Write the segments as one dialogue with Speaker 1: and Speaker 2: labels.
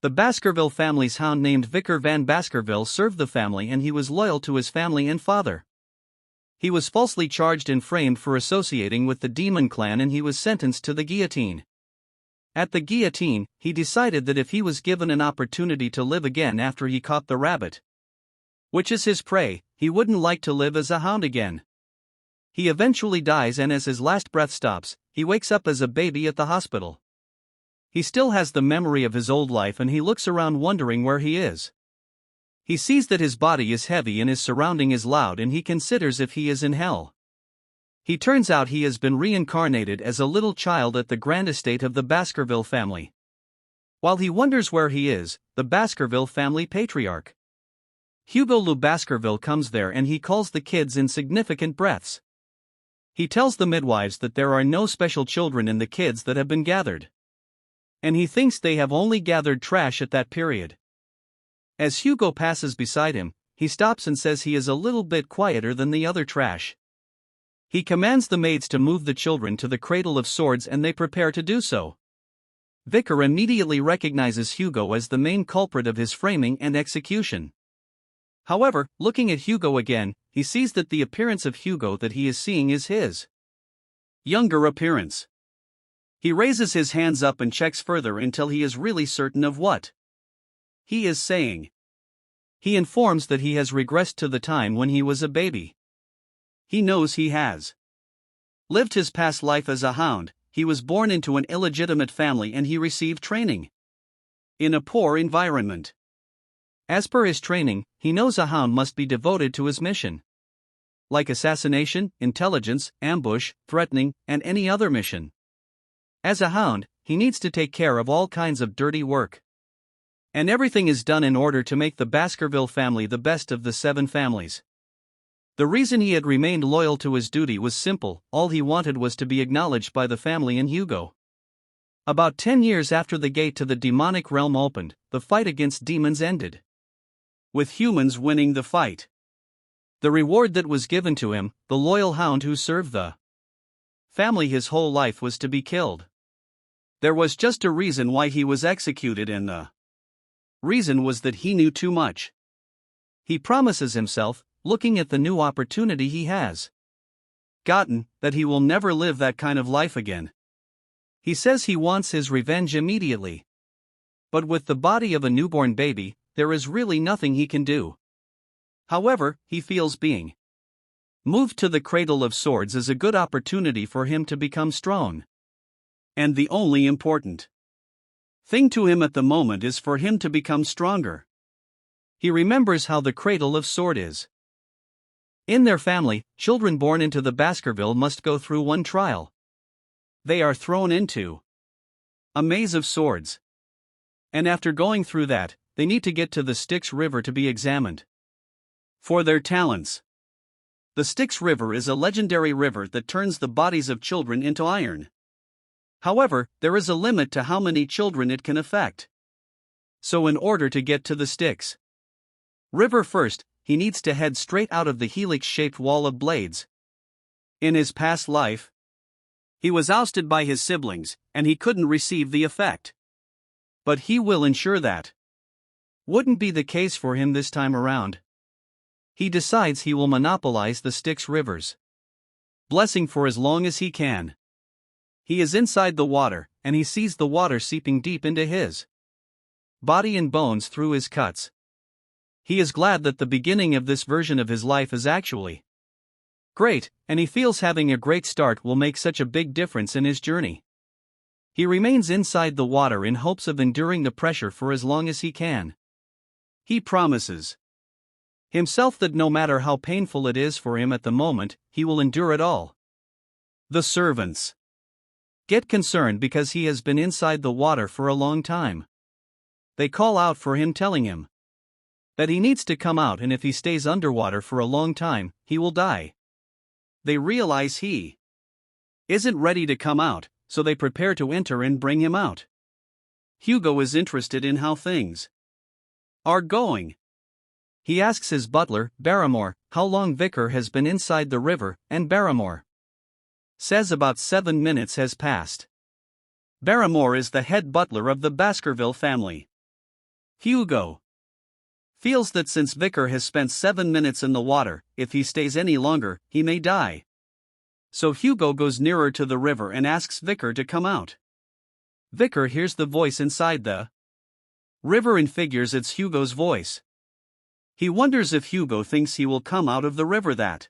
Speaker 1: The Baskerville family's hound named Vicar Van Baskerville served the family, and he was loyal to his family and father. He was falsely charged and framed for associating with the Demon Clan, and he was sentenced to the guillotine. At the guillotine, he decided that if he was given an opportunity to live again after he caught the rabbit, which is his prey, he wouldn't like to live as a hound again. He eventually dies, and as his last breath stops, he wakes up as a baby at the hospital. He still has the memory of his old life, and he looks around wondering where he is. He sees that his body is heavy and his surrounding is loud, and he considers if he is in hell. He turns out he has been reincarnated as a little child at the grand estate of the Baskerville family. While he wonders where he is, the Baskerville family patriarch, Hugo Lou Baskerville, comes there, and he calls the kids in significant breaths. He tells the midwives that there are no special children in the kids that have been gathered, and he thinks they have only gathered trash at that period. As Hugo passes beside him, he stops and says he is a little bit quieter than the other trash. He commands the maids to move the children to the cradle of swords, and they prepare to do so. Vicar immediately recognizes Hugo as the main culprit of his framing and execution. However, looking at Hugo again, he sees that the appearance of Hugo that he is seeing is his younger appearance. He raises his hands up and checks further until he is really certain of what he is saying. He informs that he has regressed to the time when he was a baby. He knows he has lived his past life as a hound. He was born into an illegitimate family, and he received training in a poor environment. As per his training, he knows a hound must be devoted to his mission, like assassination, intelligence, ambush, threatening, and any other mission. As a hound, he needs to take care of all kinds of dirty work. And everything is done in order to make the Baskerville family the best of the 7 families. The reason he had remained loyal to his duty was simple: all he wanted was to be acknowledged by the family and Hugo. About 10 years after the gate to the demonic realm opened, the fight against demons ended, with humans winning the fight. The reward that was given to him, the loyal hound who served the family his whole life, was to be killed. There was just a reason why he was executed, and the reason was that he knew too much. He promises himself, looking at the new opportunity he has gotten, that he will never live that kind of life again. He says he wants his revenge immediately. But with the body of a newborn baby, there is really nothing he can do. However, he feels being moved to the cradle of swords is a good opportunity for him to become strong. And the only important thing to him at the moment is for him to become stronger. He remembers how the cradle of sword is. In their family, children born into the Baskerville must go through one trial. They are thrown into a maze of swords. And after going through that, they need to get to the Styx River to be examined for their talents. The Styx River is a legendary river that turns the bodies of children into iron. However, there is a limit to how many children it can affect. So in order to get to the Styx River first, he needs to head straight out of the helix-shaped wall of blades. In his past life, he was ousted by his siblings, and he couldn't receive the effect. But he will ensure that wouldn't be the case for him this time around. He decides he will monopolize the Styx River's blessing for as long as he can. He is inside the water, and he sees the water seeping deep into his body and bones through his cuts. He is glad that the beginning of this version of his life is actually great, and he feels having a great start will make such a big difference in his journey. He remains inside the water in hopes of enduring the pressure for as long as he can. He promises himself that no matter how painful it is for him at the moment, he will endure it all. The servants get concerned because he has been inside the water for a long time. They call out for him, telling him that he needs to come out, and if he stays underwater for a long time, he will die. They realize he isn't ready to come out, so they prepare to enter and bring him out. Hugo is interested in how things are going. He asks his butler, Barrymore, how long Vicar has been inside the river, and Barrymore says about 7 minutes has passed. Barrymore is the head butler of the Baskerville family. Hugo feels that since Vicar has spent 7 minutes in the water, if he stays any longer, he may die. So Hugo goes nearer to the river and asks Vicar to come out. Vicar hears the voice inside the river and figures it's Hugo's voice. He wonders if Hugo thinks he will come out of the river that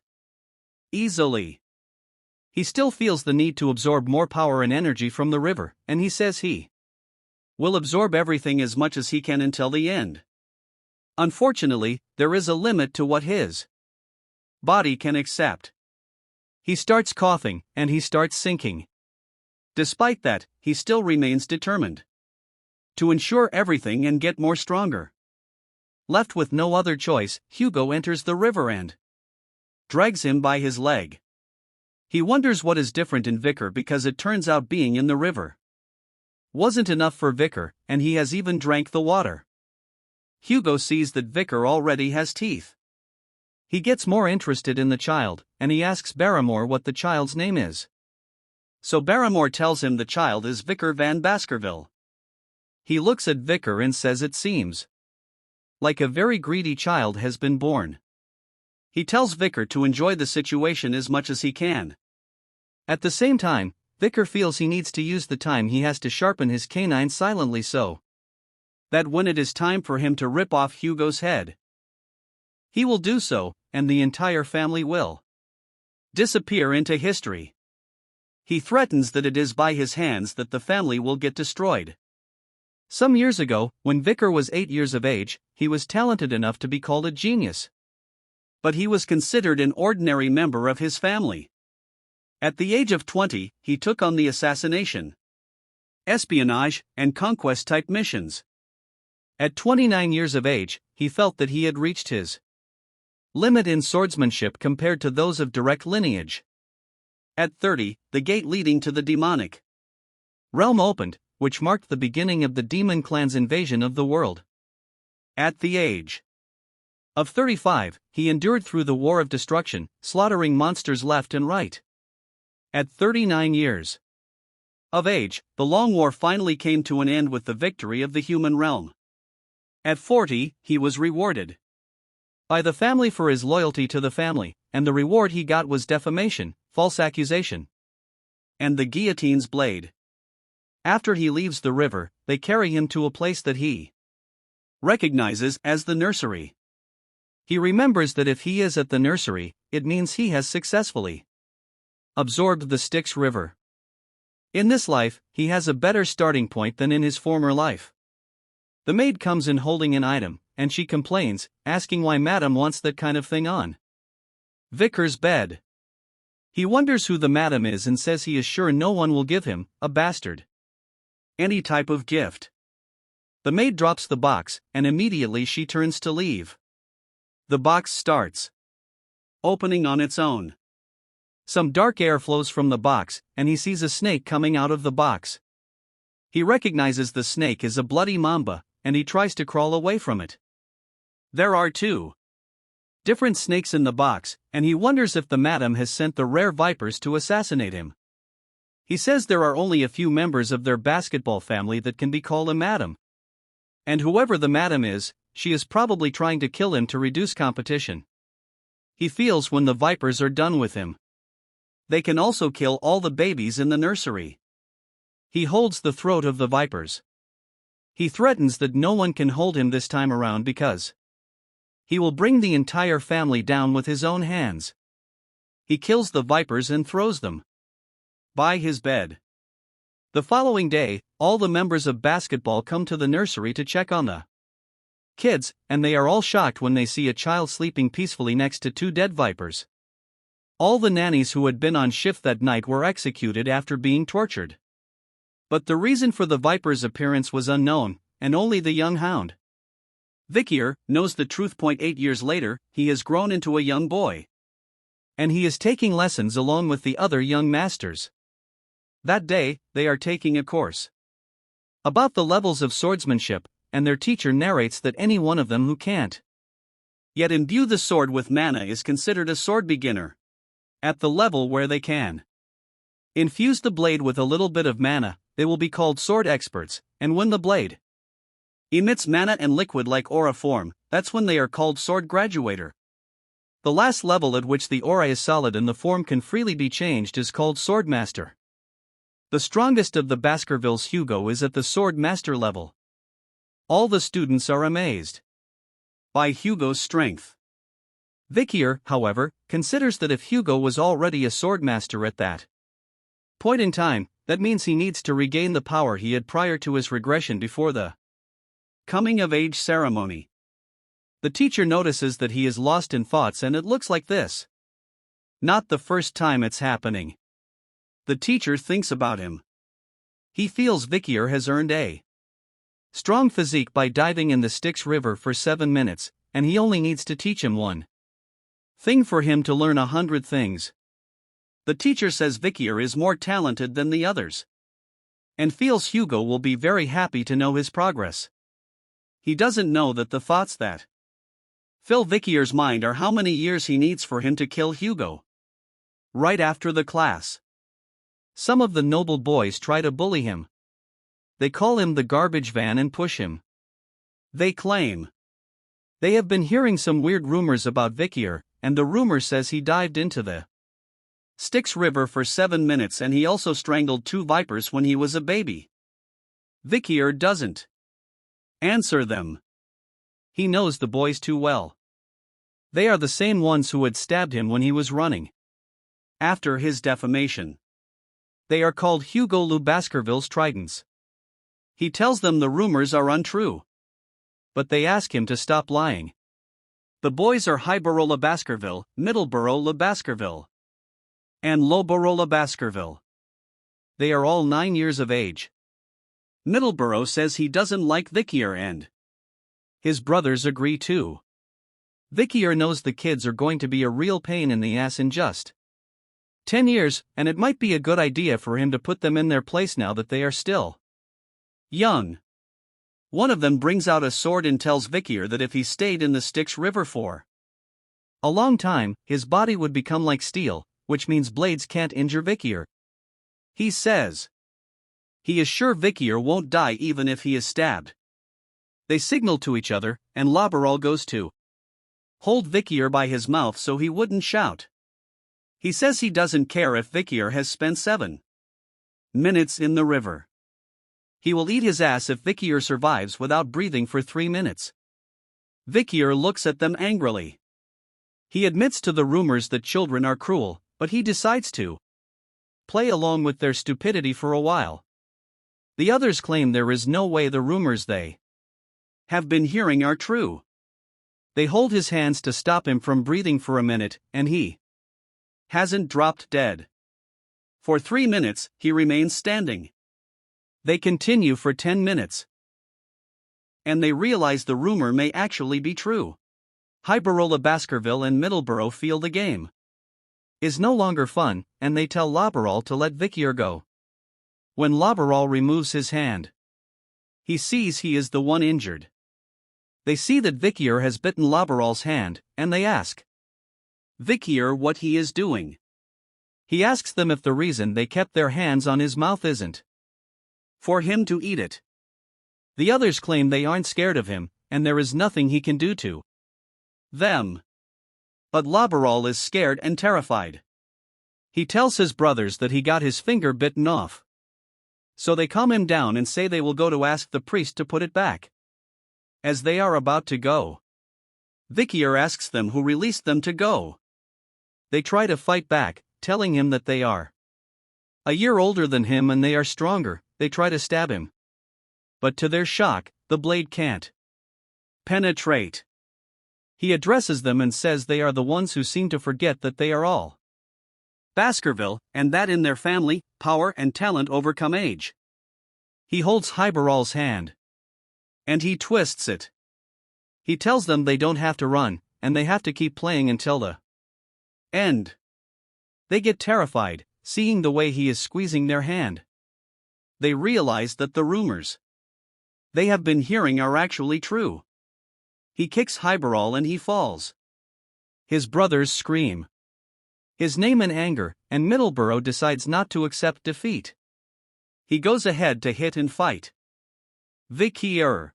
Speaker 1: easily. He still feels the need to absorb more power and energy from the river, and he says he will absorb everything as much as he can until the end. Unfortunately, there is a limit to what his body can accept. He starts coughing, and he starts sinking. Despite that, he still remains determined to ensure everything and get more stronger. Left with no other choice, Hugo enters the river and drags him by his leg. He wonders what is different in Vicar because it turns out being in the river wasn't enough for Vicar, and he has even drank the water. Hugo sees that Vicar already has teeth. He gets more interested in the child, and he asks Barrymore what the child's name is. So Barrymore tells him the child is Vicar Van Baskerville. He looks at Vicar and says it seems like a very greedy child has been born. He tells Vicar to enjoy the situation as much as he can. At the same time, Vicar feels he needs to use the time he has to sharpen his canine silently so that when it is time for him to rip off Hugo's head, he will do so, and the entire family will disappear into history. He threatens that it is by his hands that the family will get destroyed. Some years ago, when Vicar was 8 years of age, he was talented enough to be called a genius. But he was considered an ordinary member of his family. At the age of 20, he took on the assassination, espionage, and conquest-type missions. At 29 years of age, he felt that he had reached his limit in swordsmanship compared to those of direct lineage. At 30, the gate leading to the demonic realm opened, which marked the beginning of the demon clan's invasion of the world. At the age of 35, he endured through the war of destruction, slaughtering monsters left and right. At 39 years of age, the long war finally came to an end with the victory of the human realm. At 40, he was rewarded by the family for his loyalty to the family, and the reward he got was defamation, false accusation, and the guillotine's blade. After he leaves the river, they carry him to a place that he recognizes as the nursery. He remembers that if he is at the nursery, it means he has successfully absorbed the Styx River. In this life, he has a better starting point than in his former life. The maid comes in holding an item, and she complains, asking why Madam wants that kind of thing on Vicar's bed. He wonders who the Madam is and says he is sure no one will give him, a bastard, any type of gift. The maid drops the box, and immediately she turns to leave. The box starts opening on its own. Some dark air flows from the box, and he sees a snake coming out of the box. He recognizes the snake as a bloody mamba, and he tries to crawl away from it. There are 2 different snakes in the box, and he wonders if the Madam has sent the rare vipers to assassinate him. He says there are only a few members of their basketball family that can be called a Madam. And whoever the Madam is, she is probably trying to kill him to reduce competition. He feels when the vipers are done with him, they can also kill all the babies in the nursery. He holds the throat of the vipers. He threatens that no one can hold him this time around because he will bring the entire family down with his own hands. He kills the vipers and throws them by his bed. The following day, all the members of basketball come to the nursery to check on the kids, and they are all shocked when they see a child sleeping peacefully next to 2 dead vipers. All the nannies who had been on shift that night were executed after being tortured. But the reason for the viper's appearance was unknown, and only the young hound Vicar knows the truth. 8 years later, he has grown into a young boy. And he is taking lessons along with the other young masters. That day, they are taking a course about the levels of swordsmanship, and their teacher narrates that any one of them who can't yet imbue the sword with mana is considered a sword beginner. At the level where they can infuse the blade with a little bit of mana, they will be called sword experts, and when the blade Emits mana and liquid like aura form, that's when they are called sword graduator. The last level at which the aura is solid and the form can freely be changed is called Swordmaster. The strongest of the Baskervilles, Hugo, is at the Sword Master level. All the students are amazed by Hugo's strength. Vikier, however, considers that if Hugo was already a Swordmaster at that point in time, that means he needs to regain the power he had prior to his regression before the coming-of-age ceremony. The teacher notices that he is lost in thoughts and it looks like this. Not the first time it's happening. The teacher thinks about him. He feels Vikier has earned a strong physique by diving in the Styx River for 7 minutes, and he only needs to teach him one thing for him to learn 100 things. The teacher says Vikier is more talented than the others, and feels Hugo will be very happy to know his progress. He doesn't know that the thoughts that fill Vikier's mind are how many years he needs for him to kill Hugo. Right after the class, some of the noble boys try to bully him. They call him the garbage van and push him. They claim they have been hearing some weird rumors about Vikier, and the rumor says he dived into the Styx River for 7 minutes and he also strangled 2 vipers when he was a baby. Vikier doesn't answer them. He knows the boys too well. They are the same ones who had stabbed him when he was running after his defamation. They are called Hugo Lou Baskerville's Tridents. He tells them the rumors are untrue, but they ask him to stop lying. The boys are Highborough Le Baskerville, Middleborough Le Baskerville, and Lowborough Le Baskerville. They are all 9 years of age. Middleborough says he doesn't like Vikier and his brothers agree too. Vikier knows the kids are going to be a real pain in the ass in just 10 years, and it might be a good idea for him to put them in their place now that they are still young. One of them brings out a sword and tells Vikier that if he stayed in the Styx River for a long time, his body would become like steel, which means blades can't injure Vikier. He says he is sure Vikier won't die even if he is stabbed. They signal to each other, and Laberal goes to hold Vikier by his mouth so he wouldn't shout. He says he doesn't care if Vikier has spent 7 minutes in the river. He will eat his ass if Vikier survives without breathing for 3 minutes. Vikier looks at them angrily. He admits to the rumors that children are cruel, but he decides to play along with their stupidity for a while. The others claim there is no way the rumors they have been hearing are true. They hold his hands to stop him from breathing for a minute, and he hasn't dropped dead. For 3 minutes, he remains standing. They continue for 10 minutes. And they realize the rumor may actually be true. Highborough Baskerville and Middleborough feel the game is no longer fun, and they tell Laberal to let Vikier go. When Laberal removes his hand, he sees he is the one injured. They see that Vikier has bitten Laberal's hand, and they ask Vikier what he is doing. He asks them if the reason they kept their hands on his mouth isn't for him to eat it. The others claim they aren't scared of him, and there is nothing he can do to them. But Laberal is scared and terrified. He tells his brothers that he got his finger bitten off. So they calm him down and say they will go to ask the priest to put it back. As they are about to go, Vikier asks them who released them to go. They try to fight back, telling him that they are a year older than him and they are stronger. They try to stab him. But to their shock, the blade can't penetrate. He addresses them and says they are the ones who seem to forget that they are all Baskerville, and that in their family, power and talent overcome age. He holds Highboral's hand, and he twists it. He tells them they don't have to run, and they have to keep playing until the end. They get terrified, seeing the way he is squeezing their hand. They realize that the rumors they have been hearing are actually true. He kicks Highboral and he falls. His brothers scream his name in anger, and Middleborough decides not to accept defeat. He goes ahead to hit and fight Vikier.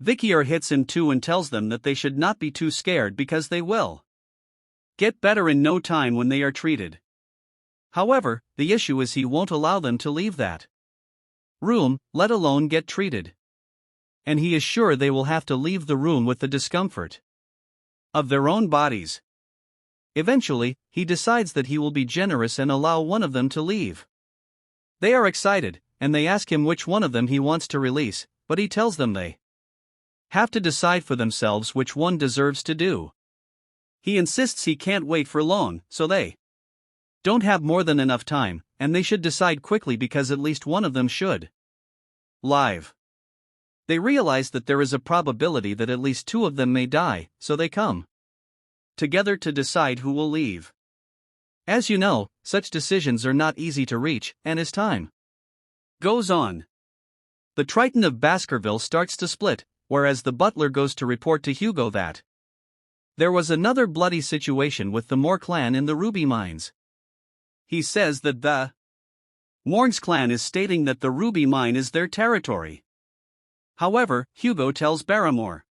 Speaker 1: Vikier hits him too and tells them that they should not be too scared because they will get better in no time when they are treated. However, the issue is he won't allow them to leave that room, let alone get treated. And he is sure they will have to leave the room with the discomfort of their own bodies. Eventually, he decides that he will be generous and allow one of them to leave. They are excited, and they ask him which one of them he wants to release, but he tells them they have to decide for themselves which one deserves to do. He insists he can't wait for long, so they don't have more than enough time, and they should decide quickly because at least one of them should live. They realize that there is a probability that at least two of them may die, so they come together to decide who will leave. As you know, such decisions are not easy to reach, and as time goes on, the Triton of Baskerville starts to split, whereas the butler goes to report to Hugo that there was another bloody situation with the Moore clan in the ruby mines. He says that the Morgs clan is stating that the ruby mine is their territory. However, Hugo tells Barrymore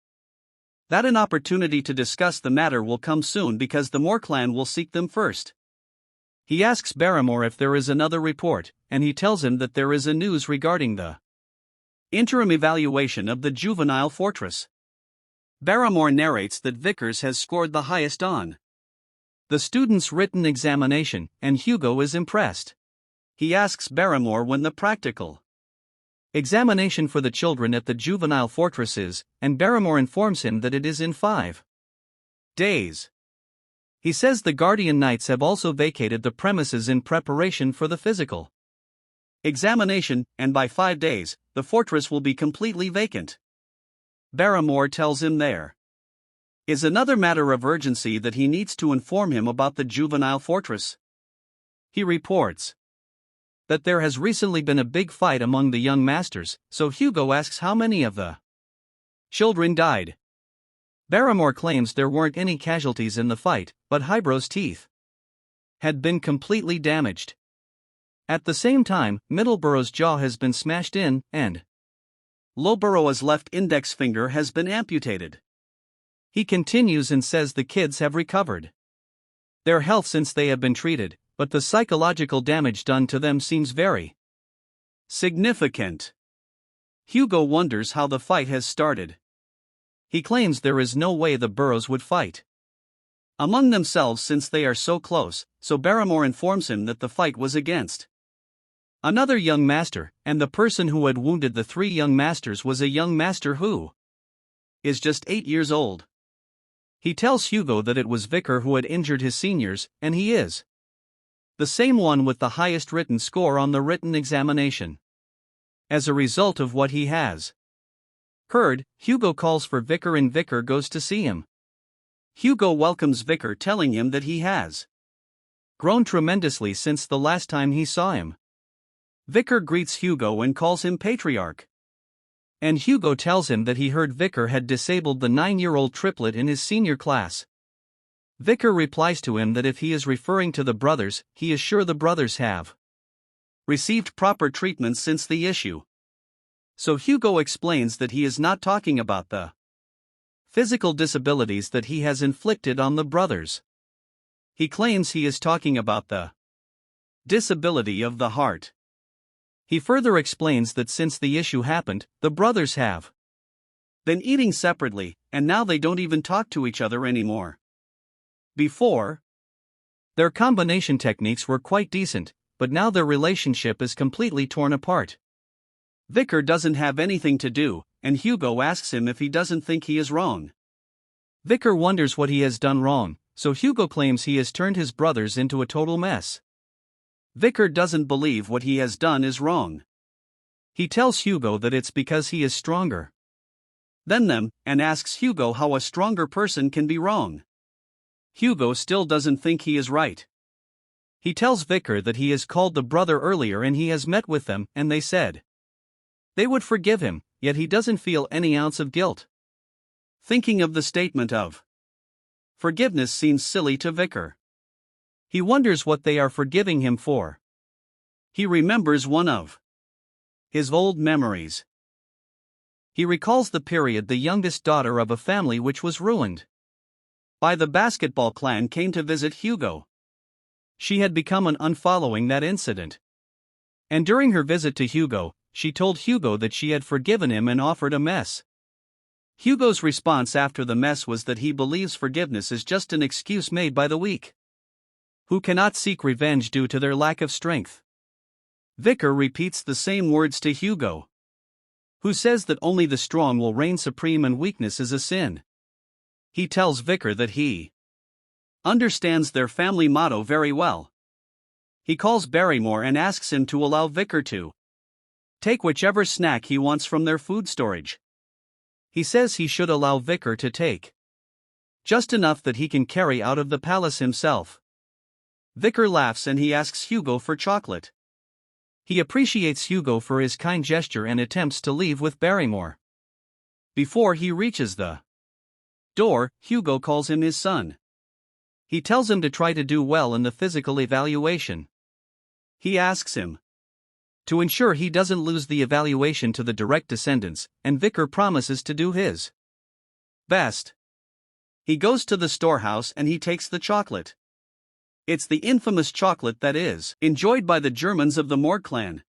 Speaker 1: that an opportunity to discuss the matter will come soon because the Moore clan will seek them first. He asks Barrymore if there is another report, and he tells him that there is a news regarding the interim evaluation of the juvenile fortress. Barrymore narrates that Vickers has scored the highest on the student's written examination, and Hugo is impressed. He asks Barrymore when the practical examination for the children at the juvenile fortress is, and Barrymore informs him that it is in 5 days. He says the Guardian Knights have also vacated the premises in preparation for the physical examination, and by 5 days, the fortress will be completely vacant. Barrymore tells him there is another matter of urgency that he needs to inform him about the juvenile fortress. He reports that there has recently been a big fight among the young masters, so Hugo asks how many of the children died. Barrymore claims there weren't any casualties in the fight, but Hybro's teeth had been completely damaged. At the same time, Middleborough's jaw has been smashed in, and Lowborough's left index finger has been amputated. He continues and says the kids have recovered their health since they have been treated, but the psychological damage done to them seems very significant. Hugo wonders how the fight has started. He claims there is no way the Burrows would fight among themselves since they are so close, so Barrymore informs him that the fight was against another young master, and the person who had wounded the 3 young masters was a young master who is just 8 years old. He tells Hugo that it was Vicker who had injured his seniors, and he is the same one with the highest written score on the written examination. As a result of what he has heard, Hugo calls for Vicker and Vicker goes to see him. Hugo welcomes Vicker, telling him that he has grown tremendously since the last time he saw him. Vicker greets Hugo and calls him patriarch. And Hugo tells him that he heard Vicker had disabled the 9-year-old triplet in his senior class. Vicker replies to him that if he is referring to the brothers, he is sure the brothers have received proper treatment since the issue. So Hugo explains that he is not talking about the physical disabilities that he has inflicted on the brothers. He claims he is talking about the disability of the heart. He further explains that since the issue happened, the brothers have been eating separately, and now they don't even talk to each other anymore. Before, their combination techniques were quite decent, but now their relationship is completely torn apart. Vicker doesn't have anything to do, and Hugo asks him if he doesn't think he is wrong. Vicker wonders what he has done wrong, so Hugo claims he has turned his brothers into a total mess. Vicker doesn't believe what he has done is wrong. He tells Hugo that it's because he is stronger than them, and asks Hugo how a stronger person can be wrong. Hugo still doesn't think he is right. He tells Vicker that he has called the brother earlier and he has met with them, and they said they would forgive him, yet he doesn't feel any ounce of guilt. Thinking of the statement of forgiveness seems silly to Vicker. He wonders what they are forgiving him for. He remembers one of his old memories. He recalls the period the youngest daughter of a family which was ruined by the basketball clan came to visit Hugo. She had become an unfollowing that incident. And during her visit to Hugo, she told Hugo that she had forgiven him and offered a mess. Hugo's response after the mess was that he believes forgiveness is just an excuse made by the weak, who cannot seek revenge due to their lack of strength. Vicar repeats the same words to Hugo, who says that only the strong will reign supreme and weakness is a sin. He tells Vicar that he understands their family motto very well. He calls Barrymore and asks him to allow Vicar to take whichever snack he wants from their food storage. He says he should allow Vicar to take just enough that he can carry out of the palace himself. Vicar laughs and he asks Hugo for chocolate. He appreciates Hugo for his kind gesture and attempts to leave with Barrymore. Before he reaches the door, Hugo calls him his son. He tells him to try to do well in the physical evaluation. He asks him to ensure he doesn't lose the evaluation to the direct descendants, and Vicar promises to do his best. He goes to the storehouse and he takes the chocolate. It's the infamous chocolate that is enjoyed by the Germans of the Moor clan.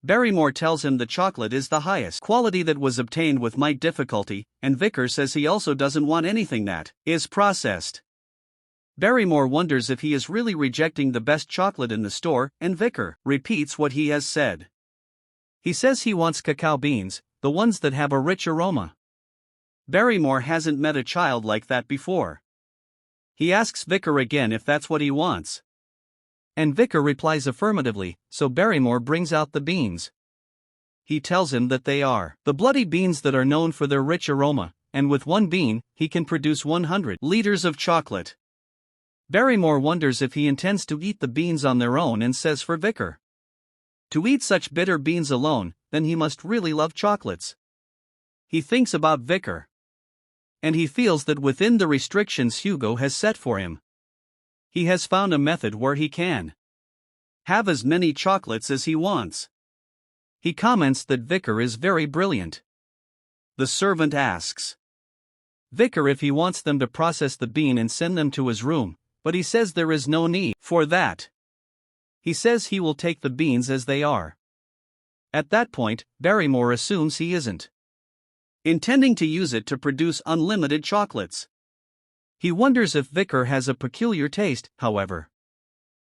Speaker 1: Barrymore tells him the chocolate is the highest quality that was obtained with might difficulty, and Vicar says he also doesn't want anything that is processed. Barrymore wonders if he is really rejecting the best chocolate in the store, and Vicar repeats what he has said. He says he wants cacao beans, the ones that have a rich aroma. Barrymore hasn't met a child like that before. He asks Vicar again if that's what he wants, and Vicar replies affirmatively, so Barrymore brings out the beans. He tells him that they are the bloody beans that are known for their rich aroma, and with one bean, he can produce 100 liters of chocolate. Barrymore wonders if he intends to eat the beans on their own and says for Vicar to eat such bitter beans alone, then he must really love chocolates. He thinks about Vicar, and he feels that within the restrictions Hugo has set for him, he has found a method where he can have as many chocolates as he wants. He comments that Vicar is very brilliant. The servant asks Vicar if he wants them to process the bean and send them to his room, but he says there is no need for that. He says he will take the beans as they are. At that point, Barrymore assumes he isn't intending to use it to produce unlimited chocolates. He wonders if Vicar has a peculiar taste, however.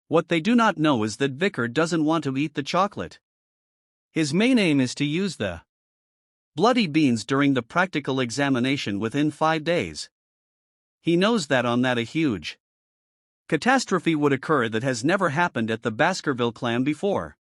Speaker 1: What they do not know is that Vicar doesn't want to eat the chocolate. His main aim is to use the bloody beans during the practical examination within 5 days. He knows that on that a huge catastrophe would occur that has never happened at the Baskerville clan before.